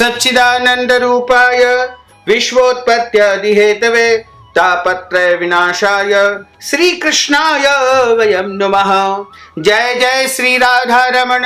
सच्चिदानंद रूपाय विश्वोत्पत्त्यादिहेतवे तापत्रय विनाशाय श्री कृष्णाय वयं नमः। जय जय श्री राधा रमण,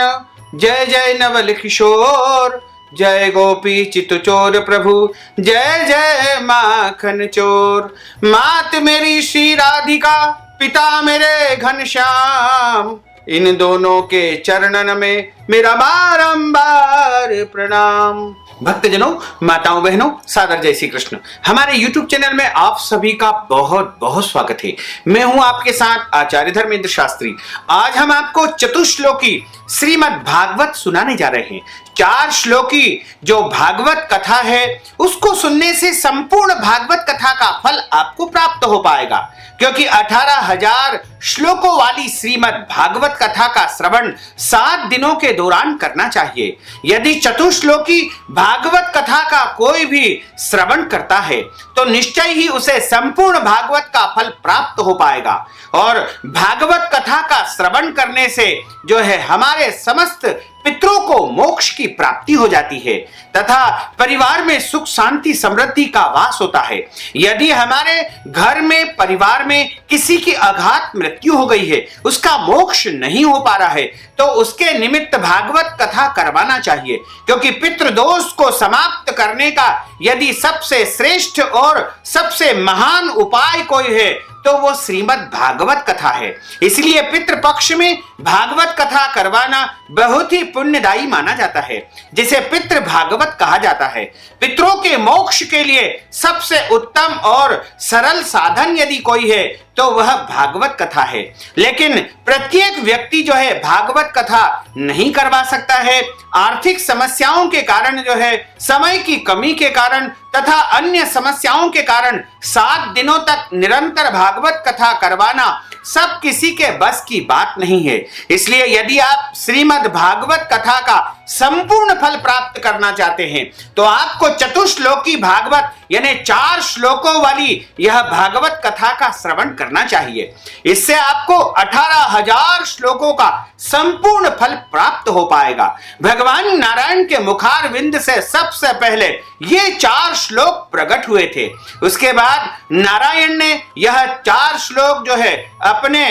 जय जय नवल किशोर, जय गोपी चितचोर प्रभु, जय जय माखन चोर। मात मेरी श्री राधिका, पिता मेरे घनश्याम, इन दोनों के चरणन में मेरा बारंबार प्रणाम। भक्तजनों, माताओं, बहनों, सादर जय श्री कृष्ण। हमारे YouTube चैनल में आप सभी का बहुत बहुत स्वागत है। मैं हूं आपके साथ आचार्य धर्मेंद्र शास्त्री। आज हम आपको चतुश्लोकी श्रीमद् भागवत सुनाने जा रहे हैं। 4 श्लोकी जो भागवत कथा है उसको सुनने से संपूर्ण भागवत कथा का फल आपको प्राप्त हो पाएगा, क्योंकि 18,000 श्लोकों वाली श्रीमद् भागवत कथा का श्रवण 7 दिनों के दौरान करना चाहिए। यदि चतुश्लोकी भागवत कथा का कोई भी श्रवण करता है तो निश्चय ही उसे संपूर्ण भागवत का फल प्राप्त हो पाएगा। और भागवत कथा का श्रवण करने से जो है हमारे समस्त पितरों को मोक्ष की प्राप्ति हो जाती है तथा परिवार में सुख शांति समृद्धि का वास होता है। यदि हमारे घर में परिवार में किसी की अघात मृत्यु हो गई है, उसका मोक्ष नहीं हो पा रहा है, तो उसके निमित्त भागवत कथा करवाना चाहिए, क्योंकि पितृदोष को समाप्त करने का यदि सबसे श्रेष्ठ और सबसे महान उपाय कोई है तो वो श्रीमद् भागवत कथा है। इसलिए पितृपक्ष में भागवत कथा करवाना बहुत ही पुण्यदायी माना जाता है, जिसे पितृ भागवत कहा जाता है। पितरों के मोक्ष के लिए सबसे उत्तम और सरल साधन यदि कोई है तो वह भागवत कथा है। लेकिन प्रत्येक व्यक्ति जो है भागवत कथा नहीं करवा सकता है। आर्थिक समस्याओं के कारण जो है, समय की कमी के कारण तथा अन्य समस्याओं के कारण 7 दिनों तक निरंतर भागवत कथा करवाना सब किसी के बस की बात नहीं है। इसलिए यदि आप श्रीमद् भागवत कथा का संपूर्ण फल प्राप्त करना चाहते हैं तो आपको चतुश्लोकी भागवत यानी 4 श्लोकों वाली यह भागवत कथा का श्रवण करना चाहिए। इससे आपको 18,000 श्लोकों का संपूर्ण फल प्राप्त हो पाएगा। भगवान नारायण के मुखारविंद से सबसे पहले ये 4 श्लोक प्रकट हुए थे। उसके बाद नारायण ने यह 4 श्लोक जो है अपने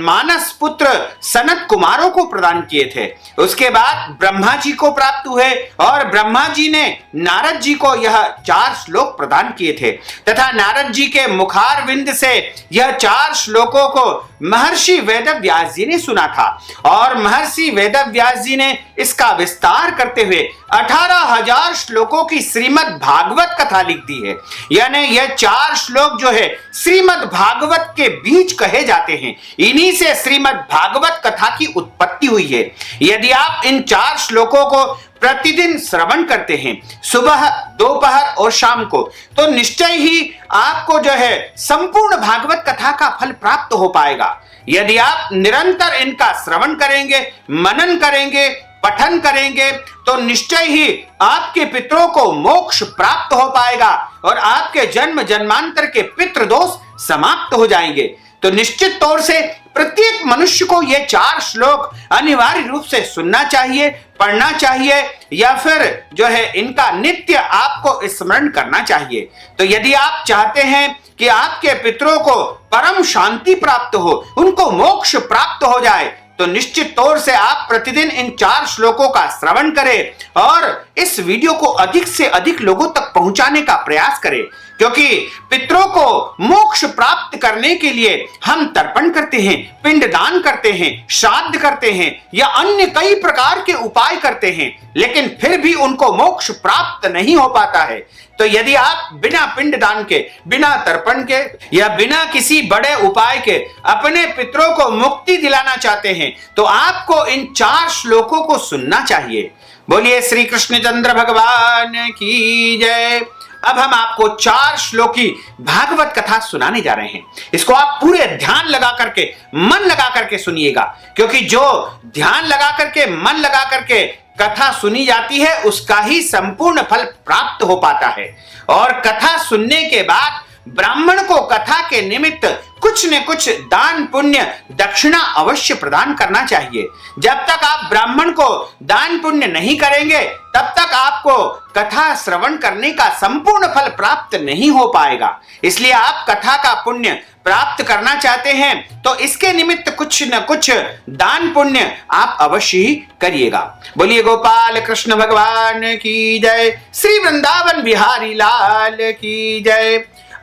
मानस पुत्र सनत कुमारों को प्रदान किए थे। उसके बाद ब्रह्मा जी को प्राप्त हुए और ब्रह्मा जी ने नारद जी को यह 4 श्लोक प्रदान किए थे तथा नारद जी के मुखारविंद से यह 4 श्लोकों को महर्षि वेदव्यास जी ने सुना था और महर्षि वेदव्यास जी ने इसका विस्तार करते हुए 18,000 श्लोकों की श्रीमद् भागवत कथा लिख दी है। यानी यह 4 श्लोक जो है श्रीमद् भागवत के बीज कहे जाते हैं। इन्हीं से श्रीमद् भागवत कथा की उत्पत्ति हुई है। यदि आप इन 4 श्लोकों को प्रतिदिन श्रवण करते हैं, सुबह, दोपहर और शाम को, तो निश्चय ही आपको जो है संपूर्ण भागवत कथा का फल प्राप्त हो पाएगा। यदि आप निरंतर इनका श्रवण करेंगे, मनन करेंगे, पठन करेंगे तो निश्चय ही आपके पितरों को मोक्ष प्राप्त हो पाएगा और आपके जन्म जन्मांतर के पितृदोष समाप्त हो जाएंगे। तो निश्चित तौर से प्रत्येक मनुष्य को ये 4 श्लोक अनिवार्य रूप से सुनना चाहिए, पढ़ना चाहिए या फिर जो है इनका नित्य आपको स्मरण करना चाहिए। तो यदि आप चाहते हैं कि आपके पितरों को परम शांति प्राप्त हो, उनको मोक्ष प्राप्त हो जाए, तो निश्चित तौर से आप प्रतिदिन इन 4 श्लोकों का श्रवण करें और इस वीडियो को अधिक से अधिक लोगों तक पहुंचाने का प्रयास करें, क्योंकि पितरों को मोक्ष प्राप्त करने के लिए हम तर्पण करते हैं, पिंडदान करते हैं, श्राद्ध करते हैं या अन्य कई प्रकार के उपाय करते हैं, लेकिन फिर भी उनको मोक्ष प्राप्त नहीं हो पाता है। तो यदि आप बिना पिंडदान के, बिना तर्पण के या बिना किसी बड़े उपाय के अपने पितरों को मुक्ति दिलाना चाहते हैं तो आपको इन 4 श्लोकों को सुनना चाहिए। बोलिए श्री कृष्णचंद्र भगवान की जय। अब हम आपको 4 श्लोकी भागवत कथा सुनाने जा रहे हैं। इसको आप पूरे ध्यान लगा करके, मन लगा करके सुनिएगा, क्योंकि जो ध्यान लगा करके, मन लगा करके कथा सुनी जाती है उसका ही संपूर्ण फल प्राप्त हो पाता है। और कथा सुनने के बाद ब्राह्मण को कथा के निमित्त कुछ न कुछ दान पुण्य दक्षिणा अवश्य प्रदान करना चाहिए। जब तक आप ब्राह्मण को दान पुण्य नहीं करेंगे तब तक आपको कथा श्रवण करने का संपूर्ण फल प्राप्त नहीं हो पाएगा। इसलिए आप कथा का पुण्य प्राप्त करना चाहते हैं तो इसके निमित्त कुछ न कुछ दान पुण्य आप अवश्य ही करिएगा। बोलिए गोपाल कृष्ण भगवान की जय, श्री वृंदावन बिहारी लाल की जय।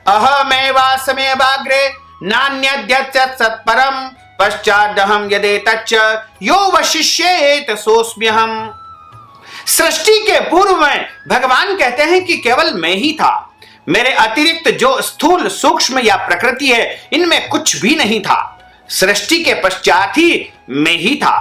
अहमेवासमेवाग्रे नान्यद्यत् सत्परम पश्चादहं यदेतच्च यो वशिष्येत सोऽस्म्यहम्। सृष्टि के पूर्व में भगवान कहते हैं कि केवल मैं ही था, मेरे अतिरिक्त जो स्थूल सूक्ष्म या प्रकृति है इनमें कुछ भी नहीं था। सृष्टि के पश्चात ही मैं ही था।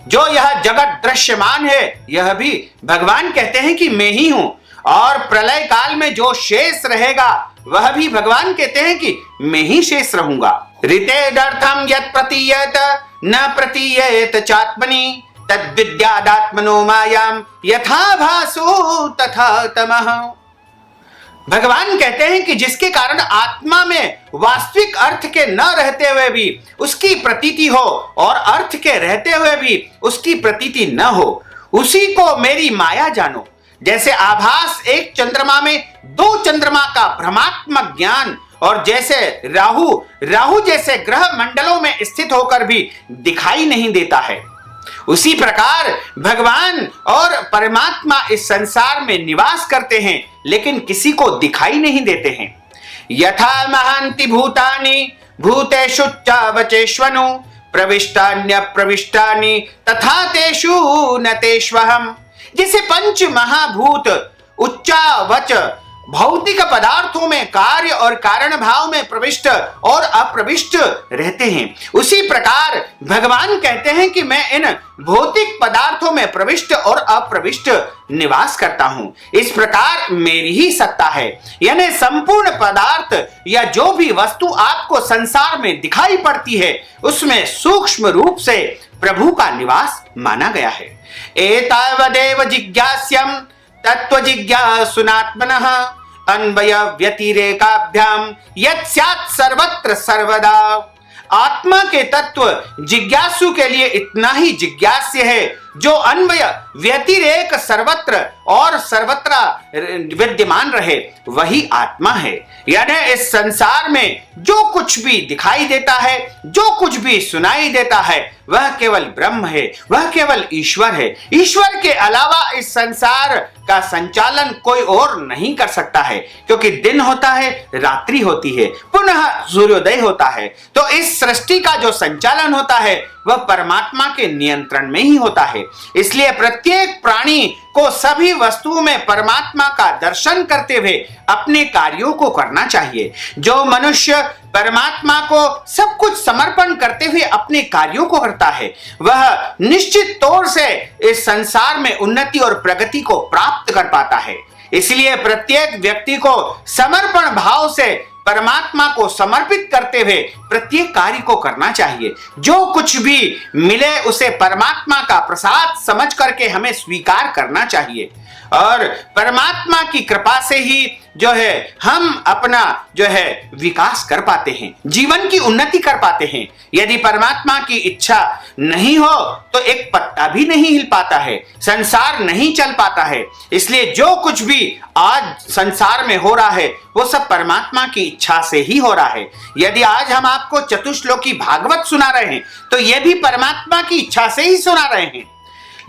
जो यह जगत दृश्यमान है यह भी भगवान कहते हैं कि मैं ही हूं, और प्रलय काल में जो शेष रहेगा वह भी भगवान कहते हैं कि मैं ही शेष रहूंगा। ऋतेदर्थम यत् प्रतीयत न प्रतीयत चात्मनि तद्विद्यादात्मनो मायाम यथा भासो तथा तमः। भगवान कहते हैं कि जिसके कारण आत्मा में वास्तविक अर्थ के न रहते हुए भी उसकी प्रतीति हो और अर्थ के रहते हुए भी उसकी प्रतीति न हो, उसी को मेरी माया जानो। जैसे आभास एक चंद्रमा में दो चंद्रमा का भ्रमात्मक ज्ञान, और जैसे राहु जैसे ग्रह मंडलों में स्थित होकर भी दिखाई नहीं देता है, उसी प्रकार भगवान और परमात्मा इस संसार में निवास करते हैं लेकिन किसी को दिखाई नहीं देते हैं। यथा महांति भूतानि भूतेषु चावचेष्वनु प्रविष्टान्य प्रविष्टानि तथा तेषु न तेष्वहम्। जैसे पंच महाभूत उच्चावच भौतिक पदार्थों में कार्य और कारण भाव में प्रविष्ट और अप्रविष्ट रहते हैं, उसी प्रकार भगवान कहते हैं कि मैं इन भौतिक पदार्थों में प्रविष्ट और अप्रविष्ट निवास करता हूं। इस प्रकार मेरी ही सत्ता है, यानी संपूर्ण पदार्थ या जो भी वस्तु आपको संसार में दिखाई पड़ती है उसमें सूक्ष्म रूप से प्रभु का निवास माना गया है। एतावदेव जिज्ञास्यम् तत्व जिज्ञासुनात्मनः अन्वय व्यतिरेकाभ्याम यत् स्यात् सर्वत्र सर्वदा। आत्मा के तत्व जिज्ञासु के लिए इतना ही जिज्ञास्य है जो अन्वय व्यतिरेक सर्वत्र और सर्वत्र विद्यमान रहे वही आत्मा है। यानी इस संसार में जो कुछ भी दिखाई देता है, जो कुछ भी सुनाई देता है, वह केवल ब्रह्म है, वह केवल ईश्वर है। ईश्वर के अलावा इस संसार का संचालन कोई और नहीं कर सकता है, क्योंकि दिन होता है, रात्रि होती है, पुनः सूर्योदय होता है। तो इस सृष्टि का जो संचालन होता है वह परमात्मा के नियंत्रण में ही होता है। इसलिए प्रत्येक प्राणी को सभी वस्तुओं में परमात्मा का दर्शन करते हुए अपने कार्यों को करना चाहिए। जो मनुष्य परमात्मा को सब कुछ समर्पण करते हुए अपने कार्यों को करता है वह निश्चित तौर से इस संसार में उन्नति और प्रगति को प्राप्त कर पाता है। इसलिए प्रत्येक व्यक्ति को समर्पण भाव से परमात्मा को समर्पित करते हुए प्रत्येक कार्य को करना चाहिए। जो कुछ भी मिले उसे परमात्मा का प्रसाद समझ करके हमें स्वीकार करना चाहिए, और परमात्मा की कृपा से ही जो है हम अपना जो है विकास कर पाते हैं, जीवन की उन्नति कर पाते हैं। यदि परमात्मा की इच्छा नहीं हो तो एक पत्ता भी नहीं हिल पाता है, संसार नहीं चल पाता है। इसलिए जो कुछ भी आज संसार में हो रहा है वो सब परमात्मा की इच्छा से ही हो रहा है। यदि आज हम आपको चतुश्लोकी भागवत सुना रहे हैं तो यह भी परमात्मा की इच्छा से ही सुना रहे हैं।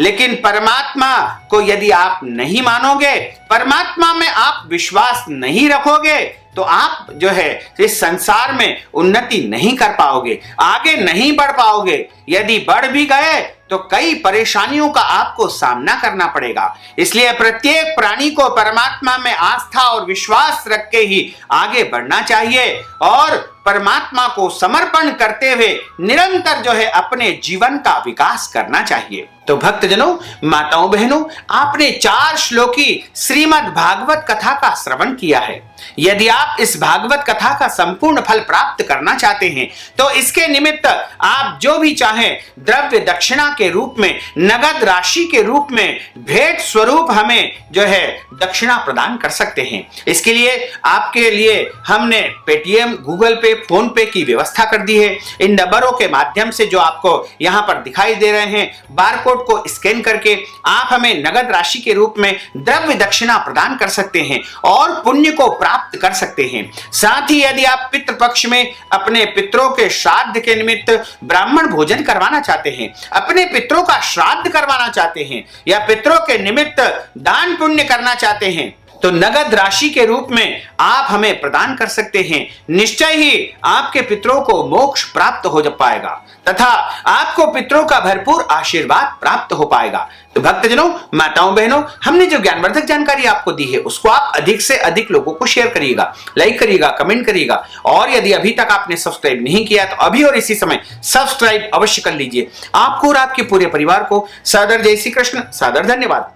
लेकिन परमात्मा को यदि आप नहीं मानोगे, परमात्मा में आप विश्वास नहीं रखोगे तो आप जो है इस संसार में उन्नति नहीं कर पाओगे, आगे नहीं बढ़ पाओगे। यदि बढ़ भी गए तो कई परेशानियों का आपको सामना करना पड़ेगा। इसलिए प्रत्येक प्राणी को परमात्मा में आस्था और विश्वास रख के ही आगे बढ़ना चाहिए और परमात्मा को समर्पण करते हुए निरंतर जो है अपने जीवन का विकास करना चाहिए। तो भक्तजनों, माताओं बहनों, आपने 4 श्लोकी श्रीमद् भागवत कथा का श्रवण किया है। यदि आप इस भागवत कथा का संपूर्ण फल प्राप्त करना चाहते हैं तो इसके निमित्त आप जो भी चाहें द्रव्य दक्षिणा के रूप में, नगद राशि के रूप में, भेंट स्वरूप हमें जो है दक्षिणा प्रदान कर सकते हैं। इसके लिए आपके लिए हमने पेटीएम, गूगल पे, फोन पे की व्यवस्था कर दी है। इन नंबरों के माध्यम से जो आपको यहाँ पर दिखाई दे रहे हैं, बारकोड को स्कैन करके आप हमें नगद राशि के रूप में द्रव्य दक्षिणा प्रदान कर सकते हैं और पुण्य को प्राप्त कर सकते हैं। साथ ही यदि आप पितृपक्ष में अपने पितरों के श्राद्ध के निमित्त ब्राह्मण भोजन करवाना चाहते हैं, अपने पितरों का श्राद्ध करवाना चाहते हैं या पितरों के निमित्त दान पुण्य करना चाहते हैं, तो नगद राशि के रूप में आप हमें प्रदान कर सकते हैं। निश्चय ही आपके पितरों को मोक्ष प्राप्त हो पाएगा तथा आपको पितरों का भरपूर आशीर्वाद प्राप्त हो पाएगा। तो भक्तजनों, माताओं, बहनों, हमने जो ज्ञानवर्धक जानकारी आपको दी है उसको आप अधिक से अधिक लोगों को शेयर करिएगा, लाइक करिएगा, कमेंट करिएगा और यदि अभी तक आपने सब्सक्राइब नहीं किया तो अभी और इसी समय सब्सक्राइब अवश्य कर लीजिए। आपको और आपके पूरे परिवार को सादर जय श्री कृष्ण, सादर धन्यवाद।